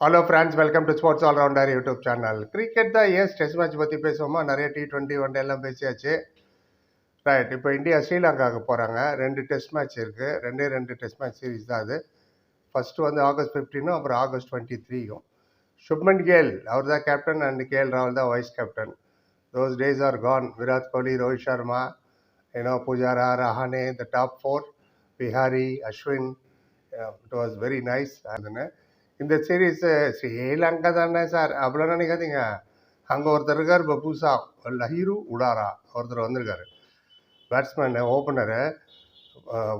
Hello friends, welcome to sports allrounder YouTube channel. Cricket தான் ஏன் test match பற்றி பேசுவோமா, நிறைய T20 ஒன் எல்லாம் பேசியாச்சு. ரைட், இப்போ இந்தியா ஸ்ரீலங்காவுக்கு போகிறாங்க. 2 டெஸ்ட் மேட்ச் இருக்குது. ரெண்டு டெஸ்ட் மேட்ச் சீரிஸ் தான் அது. ஃபஸ்ட்டு வந்து ஆகஸ்ட் 15, அப்புறம் ஆகஸ்ட் 23. சுப்மன் கேல் அவர் தான் கேப்டன் அண்ட் கேஎல் ராகுல் தான் vice captain. Those days are gone. Virat Kohli, Rohit Sharma, Pujara, Rahane, the top 4, Vihari, Ashwin. It was very nice. அதுன்னு இந்த சீரீஸ் ஸ்ரீலங்கா தானே சார் அப்படிலாம் நினைக்காதீங்க. அங்கே ஒருத்தர் இருக்கார், இப்போ புதுசாக லஹீரு உடாரா ஒருத்தர் வந்திருக்காரு. பேட்ஸ்மேன் ஓப்பனரு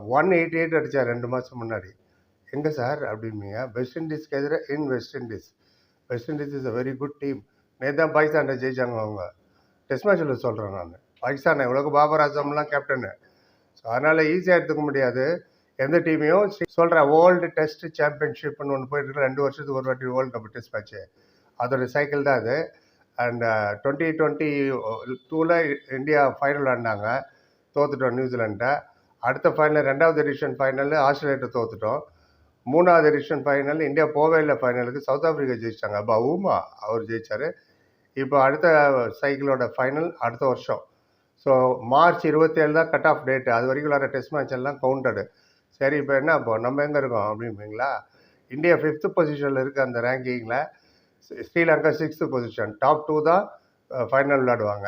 188 அடித்தார் 2 மாதம் முன்னாடி. எங்கே சார் அப்படிம்பீங்க. வெஸ்ட் இண்டீஸ்க்கு எதிராக west Indies. West Indies is a very good team. நேற்று தான் பாகிஸ்தானை ஜெயிச்சாங்க அவங்க. டெஸ்ட் மேட்ச்சில் சொல்கிறேன் நான். பாகிஸ்தானை உலக பாபர் ஆசம்லாம் கேப்டனு. ஸோ அதனால் ஈஸியாக எடுத்துக்க முடியாது எந்த டீமையும். சொல்கிறேன், வேர்ல்டு டெஸ்ட் சாம்பியன்ஷிப்னு ஒன்று போயிட்டு 2 வருஷத்துக்கு ஒரு வாட்டி வேர்ல்டு கப் டெஸ்ட் மேட்ச்சு. அதோட சைக்கிள் தான் அது. அண்ட் 2022 இந்தியா ஃபைனல் விளாண்டாங்க, தோத்துட்டோம் நியூசிலாண்டை. அடுத்த ஃபைனல் 2வது எடிஷன் ஃபைனல் ஆஸ்திரேலியாட்ட தோத்துட்டோம். 3வது எடிஷன் ஃபைனல் இந்தியா போவே இல்லை ஃபைனலுக்கு. சவுத் ஆஃப்ரிக்கா ஜெயிச்சிட்டாங்க. பவுமா அவர் ஜெயிச்சார். இப்போ அடுத்த சைக்கிளோட ஃபைனல் அடுத்த வருஷம். ஸோ மார்ச் 27 தான் கட் ஆஃப் டேட்டு. அது வரைக்கும் விளாட்ற டெஸ்ட் மேட்ச் எல்லாம் கவுண்டடு. சரி, இப்போ என்ன, இப்போ நம்ம எங்கே இருக்கோம் அப்படிங்களா? இந்தியா 5th பொசிஷனில் இருக்குது அந்த ரேங்கிங்கில். Sri Lanka 6th position. டாப் 2 தான் ஃபைனல் விளையாடுவாங்க.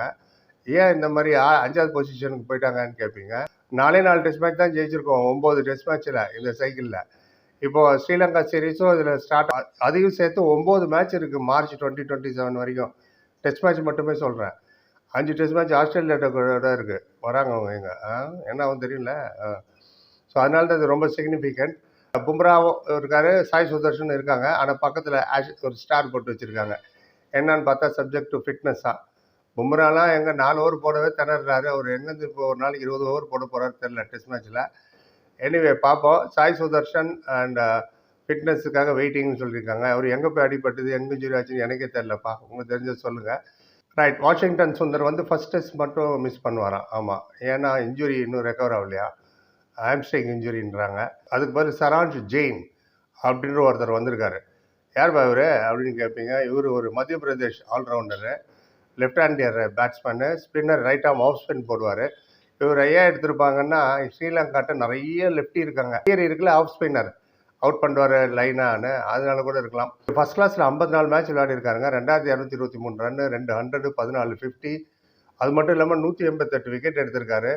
ஏன் இந்த மாதிரி 5வது பொசிஷனுக்கு போயிட்டாங்கன்னு கேட்பீங்க. 4 டெஸ்ட் மேட்ச் தான் ஜெயிச்சிருக்கோம் 9 டெஸ்ட் மேட்ச்சில் இந்த சைக்கிளில். இப்போது ஸ்ரீலங்கா சீரீஸும் இதில் ஸ்டார்ட், அதையும் சேர்த்து 9 மேட்ச் இருக்குது மார்ச் 2027 வரைக்கும். டெஸ்ட் மேட்ச் மட்டுமே சொல்கிறேன். 5 டெஸ்ட் மேட்ச் ஆஸ்திரேலியாவோட இருக்குது. வராங்க அவங்க. எங்கே என்ன ஆகும் தெரியல. ஸோ அதனால தான் இது ரொம்ப சிக்னிஃபிகண்ட். பும்ராவும் இருக்கார், சாய் சுதர்ஷன் இருக்காங்க. ஆனால் பக்கத்தில் ஒரு ஸ்டார் போட்டு வச்சுருக்காங்க. என்னன்னு பார்த்தா சப்ஜெக்ட் டு ஃபிட்னஸ்ஸாக. பும்ராலாம் எங்கே 4 ஓவர் போடவே திணறாரு. அவர் எங்கேருந்து இப்போ ஒரு நாளைக்கு 20 ஓவர் போட போகிறாரு தெரில டெஸ்ட் மேட்ச்சில். எனிவே பார்ப்போம். சாய் சுதர்ஷன் அண்ட் ஃபிட்னஸுக்காக வெயிட்டிங்னு சொல்லியிருக்காங்க. அவர் எங்கே போய் அடிபட்டது, எங்கே இன்ஜுரி ஆச்சுன்னு எனக்கே தெரிலப்பா. உங்களுக்கு தெரிஞ்சது சொல்லுங்கள். ரைட், வாஷிங்டன் சுந்தர் வந்து ஃபஸ்ட் டெஸ்ட் மட்டும் மிஸ் பண்ணுவாராம். ஆமாம், ஏன்னா இன்ஜுரி இன்னும் ரெக்கவர் ஆகலையா, ஹாம்ஸ்ட்ரிங் இன்ஜுரின்றாங்க. அதுக்கு பதில் சராஞ்ச் ஜெயின் அப்படின்ற ஒருத்தர் வந்திருக்காரு. யார் இவர் அப்படின்னு கேட்பீங்க. இவர் ஒரு Madhya Pradesh allrounder, left hander batsman, spinner, right arm off spin போடுவார். இவர் ஏன் எடுத்திருப்பாங்கன்னா, ஸ்ரீலங்காட்ட நிறைய லெஃப்டி இருக்காங்க. இருக்குல்ல, ஆஃப் ஸ்பின்னர் அவுட் பண்ணுவார் லைனான்னு, அதனால கூட இருக்கலாம். ஃபஸ்ட் கிளாஸில் 54 மேட்ச் விளையாடி இருக்காருங்க. 2223 ரன்னு, 200, 14 50. அது மட்டும் இல்லாமல் 188 விக்கெட் எடுத்திருக்காரு.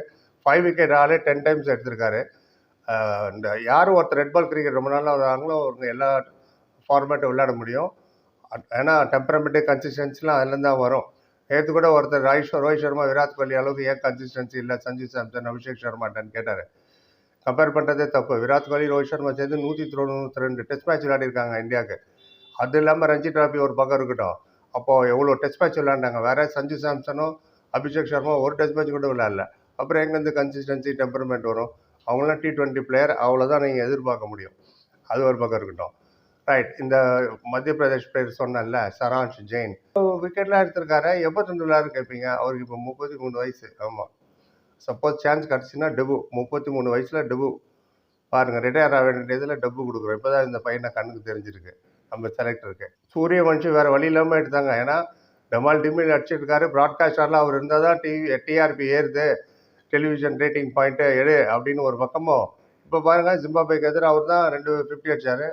5 விக்கெட் ஆளே 10 டைம்ஸ் எடுத்திருக்காரு. இந்த யாரும் ஒருத்தர் ரெட் பால் கிரிக்கெட் ரொம்ப நாளாக வராங்களோ அவங்க எல்லா ஃபார்மேட்டும் விளையாட முடியும். ஏன்னா டெம்பரமெண்ட்டு, கன்சிஸ்டன்சிலாம் அதுலேருந்து தான் வரும். நேற்று கூட ஒருத்தர் ரோஹித் சர்மா, விராட் கோலி அளவுக்கு ஏன் கன்சிஸ்டன்சி இல்லை சஞ்சு சாம்சன், அபிஷேக் சர்மாட்டான்னு கேட்டார். கம்பேர் பண்ணுறதே தப்பு. விராட் கோலி, ரோஹித் சர்மா சேர்ந்து 192 டெஸ்ட் மேட்ச் விளையாடிருக்காங்க இந்தியாவுக்கு. அது இல்லாமல் ரஞ்சி டிராஃபி ஒரு பக்கம் இருக்கட்டும். அப்போது எவ்வளோ டெஸ்ட் மேட்ச் விளையாண்டாங்க. வேறு சஞ்சு சாம்சனும் அபிஷேக் சர்மா ஒரு டெஸ்ட் மேட்ச் கூட விளையாடல. அப்புறம் எங்கேருந்து கன்சிஸ்டன்சி, டெம்பரமெண்ட் வரும்? அவங்களாம் T20 பிளேயர், அவ்வளோதான் நீங்கள் எதிர்பார்க்க முடியும். அது ஒரு பக்கம் இருக்கட்டும். ரைட், இந்த மத்திய பிரதேஷ் பிளேயர் சொன்னல சராஞ்ச் ஜெயின் விக்கெட்லாம் எடுத்திருக்காரு. எப்போ தந்துள்ளாருன்னு கேட்பீங்க. அவருக்கு இப்போ 33 வயசு. ஆமாம், சப்போஸ் சான்ஸ் கிடச்சின்னா டெபு. 33 வயசில் டெபு பாருங்கள். ரிட்டையர் ஆக வேண்டியதில் டெபு கொடுக்குறோம். இப்போ தான் இந்த பையனை கண்ணுக்கு தெரிஞ்சிருக்கு நம்ம செலக்டருக்கு. சூரியவன்ஷி வேறு வழி இல்லாமல் எடுத்தாங்க. ஏன்னா டமால் டிமில் அடிச்சிருக்காரு. ப்ராட்காஸ்டர்லாம் அவர் இருந்தால் தான் டிஆர்பி ஏறுது, டெலிவிஷன் ரேட்டிங் பாயிண்ட்டு எடு அப்படின்னு ஒரு பக்கமும். இப்போ பாருங்கள், ஜிம்பாப்வேக்கு எதிராக அவர் தான் 250 அடித்தார்.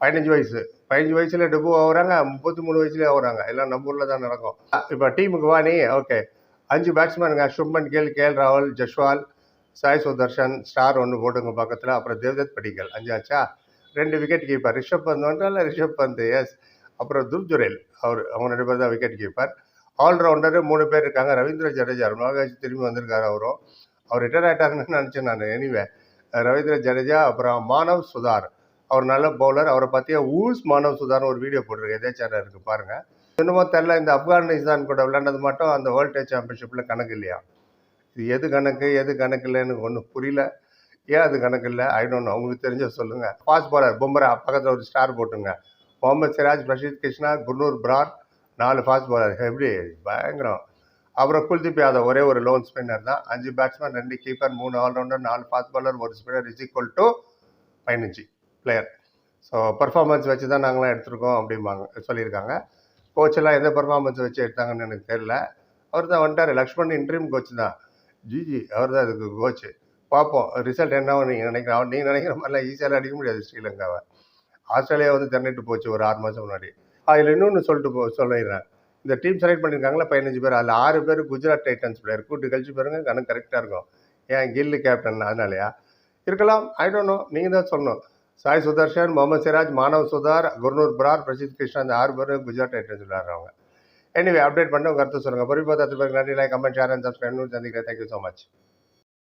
15 வயசு. 15 வயசில் டெபு ஆகுறாங்க, 33 வயசுலேயே ஆகுறாங்க. எல்லாம் நம்ம ஊரில் தான் நடக்கும். இப்போ டீமுக்கு வாணி. ஓகே, 5 பேட்ஸ்மேனுங்க. சுப்மன் கேல், கேஎல் ராகுல், ஜஸ்வால், சாய் சுதர்ஷன், ஸ்டார் ஒன்று போட்டுங்க பக்கத்தில். அப்புறம் தேவ்தத் படிக்கல் 5 ஆச்சா. 2 விக்கெட் கீப்பர். ரிஷப் பந்த் வந்துட்டால, ரிஷப் பந்த் எஸ். அப்புறம் துப் ஜுரேல், அவங்க 2 பேர் தான் விக்கெட் கீப்பர். ஆல்ரவுண்டரு 3 பேர் இருக்காங்க. ரவீந்திர ஜடேஜா ரொம்ப நாள் திரும்பி வந்திருக்காரு. அவர் ரிட்டையர் ஆகிட்டாருன்னு நினச்சேன் நான். எனிவே ரவீந்திர ஜடேஜா. அப்புறம் மானவ் சுதார், அவர் நல்ல பவுலர். அவரை பற்றிய மானவ் சுதார்னு ஒரு வீடியோ போட்டிருக்கு, எதே சேனல் இருக்குது பாருங்கள். என்னமோ தெரில, இந்த ஆப்கானிஸ்தான் கூட விளையாண்டது மட்டும் அந்த வேர்ல்டு டெஸ்ட் சாம்பியன்ஷிப்பில் கணக்கு இல்லையா? இது எது கணக்கு எது கணக்கு இல்லைன்னு ஒன்றும் புரியல. ஏன் அது கணக்கு இல்லை? I don't know. உங்களுக்கு தெரிஞ்ச சொல்லுங்கள். ஃபாஸ்ட் பாலர் பும்ரா, பக்கத்தில் ஒரு ஸ்டார் போட்டுங்க. Mohammed Siraj, Prasidh Krishna, Gurnoor Brar, 4 fast bowler. எப்படி பயங்கரம். அப்புறம் குல்தீப் யாதவ் ஒரே ஒரு லோன் ஸ்பின்னர் தான். 5 batsman, 2 keeper, 3 allrounder, 4 fast bowler, 1 spinner is equal to 15 player. So performance வச்சு தான் நாங்களாம் எடுத்திருக்கோம் அப்படிம்பாங்க சொல்லியிருக்காங்க. கோச்செல்லாம் எந்த பெர்ஃபார்மன்ஸ் வச்சு எடுத்தாங்கன்னு எனக்கு தெரியல. அவர் தான் வந்துட்டார். லக்ஷ்மண் இன்ட்ரீம் கோச் தான். ஜிஜி அவர் தான் இதுக்கு கோச்சு. பார்ப்போம் ரிசல்ட் என்ன நீங்கள் நினைக்கிறோம். நீங்கள் நினைக்கிற மாதிரிலாம் ஈஸியாலாம் அடிக்க முடியாது ஸ்ரீலங்காவை. ஆஸ்திரேலியா வந்து திரண்டுட்டு போச்சு ஒரு 6 மாதம் முன்னாடி. அதில் இன்னொன்று சொல்லிடுறேன். இந்த டீம் செலக்ட் பண்ணியிருக்காங்களா 15 பேர். அதில் 6 பேர் குஜராத் டைட்டன்ஸ் பிளேயர். கூட்டு கழிச்சு பாருங்க கணக்கு கரெக்டாக இருக்கும். ஏன் கில்லு கேப்டன் அதனாலயா இருக்கலாம். I don't know. நீங்கள் தான் சொல்லணும். சாய் சுதர்ஷன், முகமது சிராஜ், மானவ் சுதார், குர்னூர் பிரார், பிரசித் கிருஷ்ணா இந்த 6 பேரும் குஜராத் டைட்டன்ஸ் விளையாடுறவங்க. எனிவே அப்டேட் பண்ணி உங்கள் கருத்து சொல்லுங்கள். பொறுப்பு பார்த்து நன்றி. Like, comment, share and subscribe. சந்திக்கிறேன். Thank you so much.